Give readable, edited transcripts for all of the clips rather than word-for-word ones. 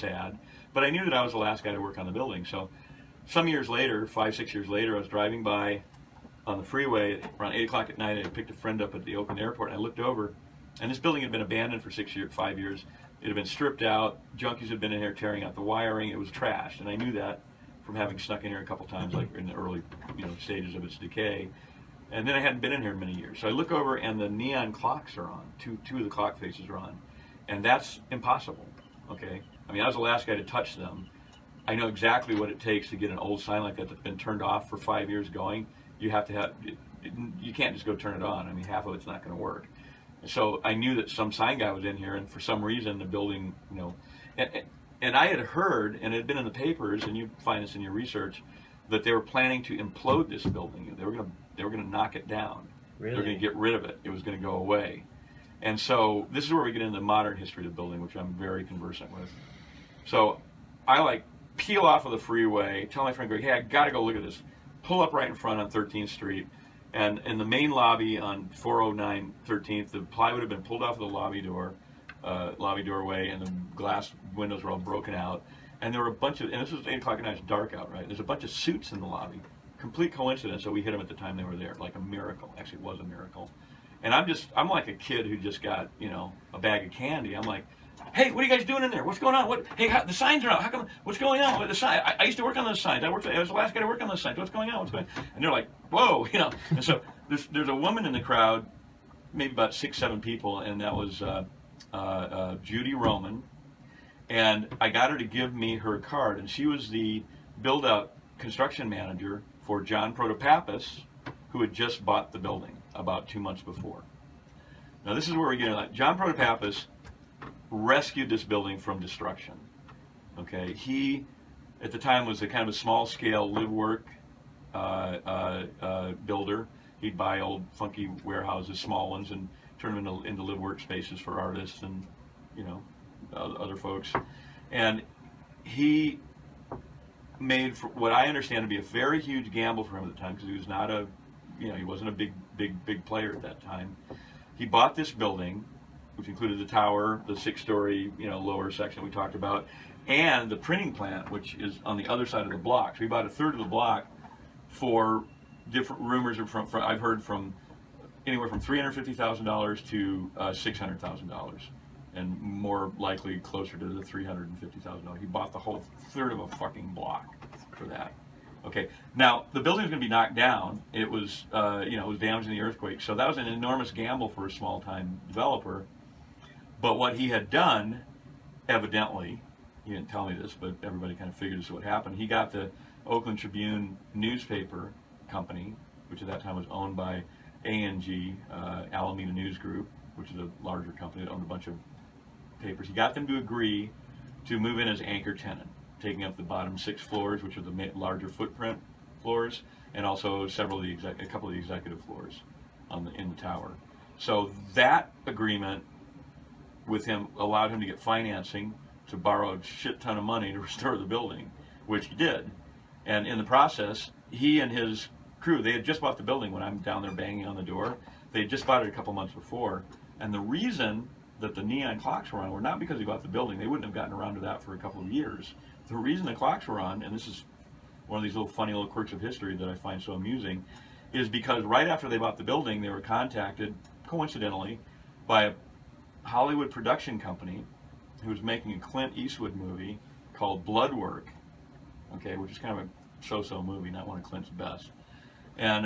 sad. But I knew that I was the last guy to work on the building. So some years later, 5, 6 years later, I was driving by on the freeway around 8 o'clock at night. I picked a friend up at the Oakland airport, and I looked over, and this building had been abandoned for 6 years, 5 years. It had been stripped out. Junkies had been in here tearing out the wiring. It was trashed, and I knew that from having snuck in here a couple times, like in the early, stages of its decay. And then I hadn't been in here in many years. So I look over, and the neon clocks are on. Two of the clock faces are on, and that's impossible. Okay, I mean, I was the last guy to touch them. I know exactly what it takes to get an old sign like that that's been turned off for 5 years going. You have to have, you can't just go turn it on. I mean, half of it's not going to work. So I knew that some sign guy was in here, and for some reason the building, and I had heard, and it had been in the papers, and you find this in your research, that they were planning to implode this building. They were going to knock it down. Really? They were going to get rid of it. It was going to go away. And so this is where we get into the modern history of the building, which I'm very conversant with. So I peel off of the freeway, tell my friend, hey, I got to go look at this. Pull up right in front on 13th Street. And in the main lobby on 409 13th, the plywood had been pulled off of the lobby doorway, and the glass windows were all broken out. And there were a bunch of, and this was 8 o'clock at night, it's dark out, right? There's a bunch of suits in the lobby. Complete coincidence that we hit them at the time they were there, like a miracle. Actually, it was a miracle. And I'm like a kid who just got, a bag of candy. I'm like, hey, what are you guys doing in there? What's going on? Hey, the signs are out. How come? What's going on with the sign? I used to work on those signs. I was the last guy to work on those signs. What's going on? And they're like, whoa, And so there's a woman in the crowd, maybe about 6, 7 people, and that was Judy Roman. And I got her to give me her card, and she was the build-out construction manager for John Protopappas, who had just bought the building about 2 months before. Now this is where we get into that. John Protopappas rescued this building from destruction. Okay, he at the time was a kind of a small-scale live work builder. He'd buy old funky warehouses, small ones, and turn them into live work spaces for artists and other folks. And he made what I understand to be a very huge gamble for him at the time, because he was not he wasn't a big player at that time. He bought this building, which included the tower, the 6-story, lower section we talked about, and the printing plant, which is on the other side of the block. So he bought a third of the block for different rumors from I've heard from anywhere from $350,000 to $600,000, and more likely closer to the $350,000. He bought the whole third of a fucking block for that. Okay, now the building was going to be knocked down. It was, it was damaged in the earthquake, so that was an enormous gamble for a small-time developer. But what he had done, evidently, he didn't tell me this, but everybody kind of figured this is what happened. He got the Oakland Tribune newspaper company, which at that time was owned by A&G, Alameda News Group, which is a larger company that owned a bunch of papers. He got them to agree to move in as anchor tenant, taking up the bottom 6 floors, which are the larger footprint floors, and also a couple of the executive floors in the tower. So that agreement with him allowed him to get financing to borrow a shit ton of money to restore the building, which he did. And in the process, he and his crew, they had just bought the building when I'm down there banging on the door. They had just bought it a couple months before. And the reason that the neon clocks were on were not because he bought the building. They wouldn't have gotten around to that for a couple of years. The reason the clocks were on, and this is one of these funny little quirks of history that I find so amusing, is because right after they bought the building, they were contacted, coincidentally, by a Hollywood production company who was making a Clint Eastwood movie called Blood Work, okay, which is kind of a so-so movie, not one of Clint's best. And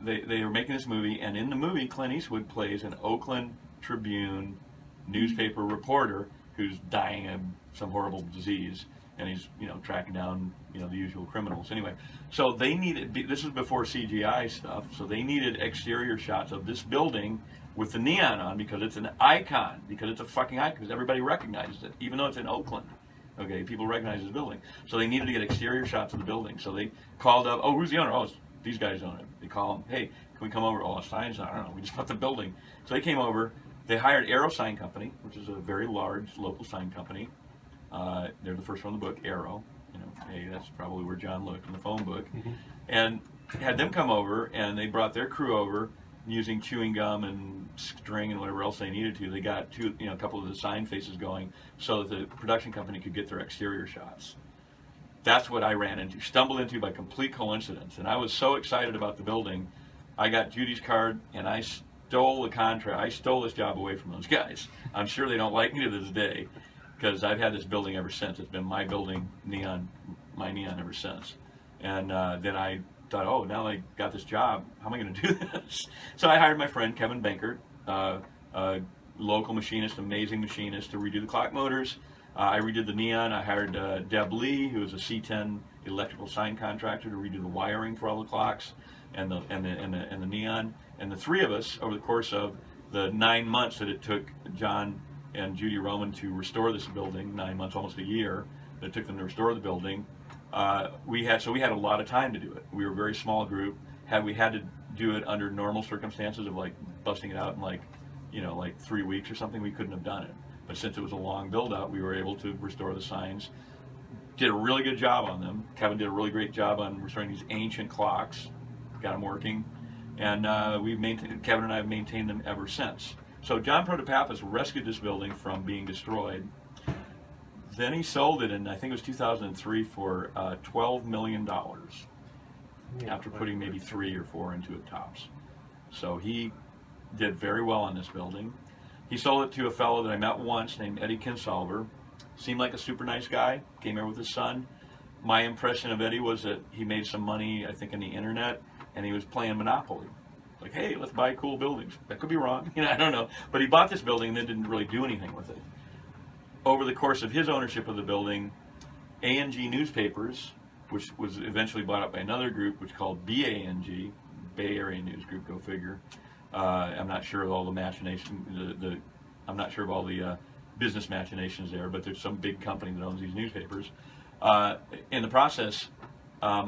they were making this movie, and in the movie, Clint Eastwood plays an Oakland Tribune newspaper reporter who's dying of some horrible disease, and he's tracking down the usual criminals. Anyway, so they needed, this was before CGI stuff, so they needed exterior shots of this building with the neon on, because it's an icon, because it's a fucking icon, because everybody recognizes it, even though it's in Oakland. Okay, people recognize this building. So they needed to get exterior shots of the building. So they called up, who's the owner? These guys own it. They call them, hey, can we come over? A sign's not, I don't know, we just bought the building. So they came over, they hired Arrow Sign Company, which is a very large local sign company. They're the first one in the book, Arrow. Hey, that's probably where John looked in the phone book. And had them come over, and they brought their crew over, using chewing gum and string and whatever else they needed to. They got a couple of the sign faces going so that the production company could get their exterior shots. That's what I stumbled into by complete coincidence. And I was so excited about the building. I got Judy's card and I stole the contract. I stole this job away from those guys. I'm sure they don't like me to this day because I've had this building ever since. It's been my building, my neon ever since. And then I thought, oh, now I got this job, how am I going to do this? So I hired my friend Kevin Bankert, a local machinist, amazing machinist, to redo the clock motors. I redid the neon. I hired Deb Lee, who is a C10 electrical sign contractor, to redo the wiring for all the clocks and the neon. And the three of us, over the course of the 9 months that it took John and Judy Roman to restore this building, 9 months, almost a year, that it took them to restore the building, we had a lot of time to do it. We were a very small group. We had to do it under normal circumstances of like busting it out in like 3 weeks or something, we couldn't have done it. But since it was a long build out, we were able to restore the signs. Did a really good job on them. Kevin did a really great job on restoring these ancient clocks, got them working, and Kevin and I have maintained them ever since. So John Protopappas rescued this building from being destroyed. Then he sold it in, I think it was 2003, for $12 million after putting maybe 3 or 4 into it tops. So he did very well on this building. He sold it to a fellow that I met once named Eddie Kinsolver. Seemed like a super nice guy, came here with his son. My impression of Eddie was that he made some money, I think, on the internet, and he was playing Monopoly. Like, hey, let's buy cool buildings. That could be wrong, I don't know. But he bought this building and then didn't really do anything with it. Over the course of his ownership of the building, A&G Newspapers, which was eventually bought up by another group, which called BANG, Bay Area News Group, go figure. I'm not sure of all the machinations, I'm not sure of all the business machinations there, but there's some big company that owns these newspapers. In the process,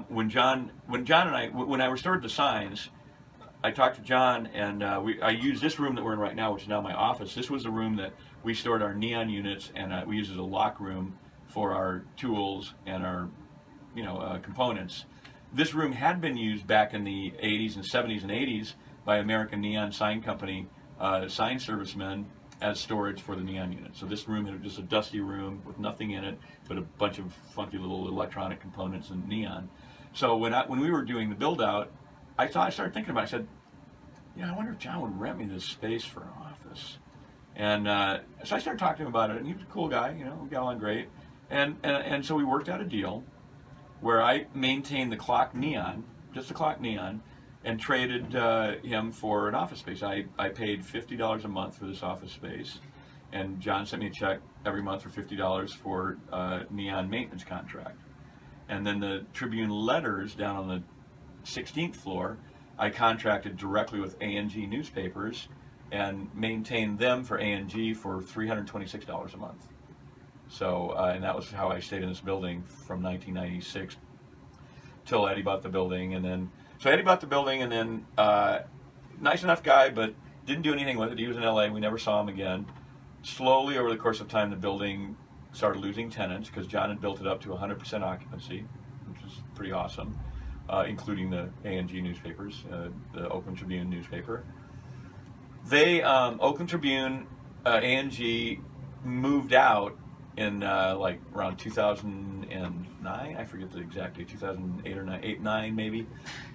when I restored the signs, I talked to John, and I used this room that we're in right now, which is now my office. This was the room that we stored our neon units, and we used as a lock room for our tools and our components. This room had been used back in the 80s and 70s and 80s by American Neon Sign Company sign servicemen as storage for the neon unit. So this room had just a dusty room with nothing in it but a bunch of funky little electronic components and neon. So when we were doing the build out, I started thinking about it. I said, I wonder if John would rent me this space for an office. And so I started talking to him about it, and he was a cool guy, we got along great. And so we worked out a deal where I maintained the clock neon, just the clock neon, and traded him for an office space. I paid $50 a month for this office space, and John sent me a check every month for $50 for neon maintenance contract. And then the Tribune letters down on the 16th floor, I contracted directly with A&G Newspapers and maintained them for A&G for $326 a month. So, and that was how I stayed in this building from 1996 till Eddie bought the building. And then, so Eddie bought the building, and then, nice enough guy, but didn't do anything with it. He was in LA, we never saw him again. Slowly, over the course of time, the building started losing tenants because John had built it up to 100% occupancy, which was pretty awesome. Including the A&G newspapers, the Oakland Tribune newspaper. Oakland Tribune, A&G moved out in like around 2009. I forget the exact date, 2008 or 9 maybe.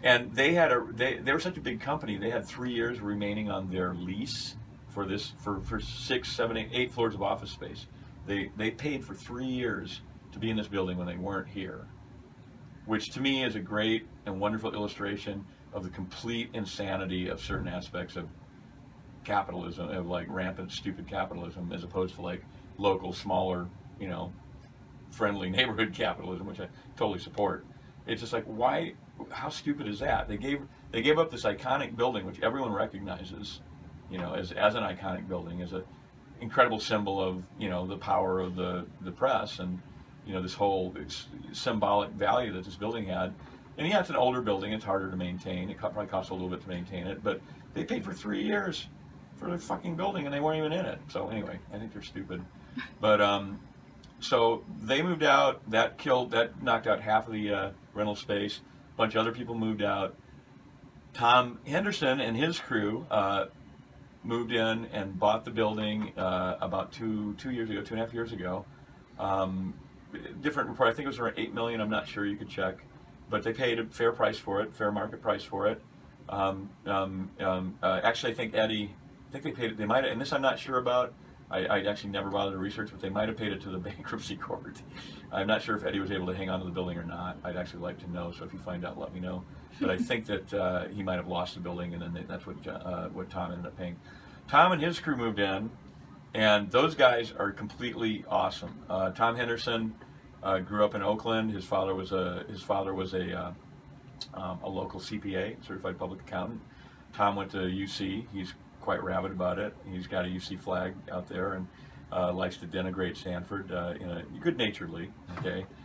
And they were such a big company. They had 3 years remaining on their lease for 6, 7, 8 floors of office space. They paid for 3 years to be in this building when they weren't here, which to me is a great and wonderful illustration of the complete insanity of certain aspects of capitalism, of like rampant, stupid capitalism, as opposed to like local, smaller, friendly neighborhood capitalism, which I totally support. It's just like, why? How stupid is that? They gave up this iconic building, which everyone recognizes, as an iconic building, as an incredible symbol of the power of the press and this whole symbolic value that this building had. And yeah, it's an older building, it's harder to maintain, it probably costs a little bit to maintain it, but they paid for 3 years for the fucking building and they weren't even in it. So anyway, I think they're stupid. But so they moved out, that knocked out half of the rental space, a bunch of other people moved out. Tom Henderson and his crew moved in and bought the building about 2.5 years ago. Different report. I think it was around $8 million. I'm not sure. You could check, but they paid a fair price for it, fair market price for it. Actually, I think Eddie. I think they paid it. They might have, and this I'm not sure about. I actually never bothered to research, but they might have paid it to the bankruptcy court. I'm not sure if Eddie was able to hang on to the building or not. I'd actually like to know. So if you find out, let me know. But I think that he might have lost the building, and then that's what Tom ended up paying. Tom and his crew moved in, and those guys are completely awesome. Tom Henderson grew up in Oakland. His father was a local CPA, certified public accountant. Tom went to UC. He's quite rabid about it. He's got a UC flag out there and likes to denigrate Stanford, good-naturedly. Okay,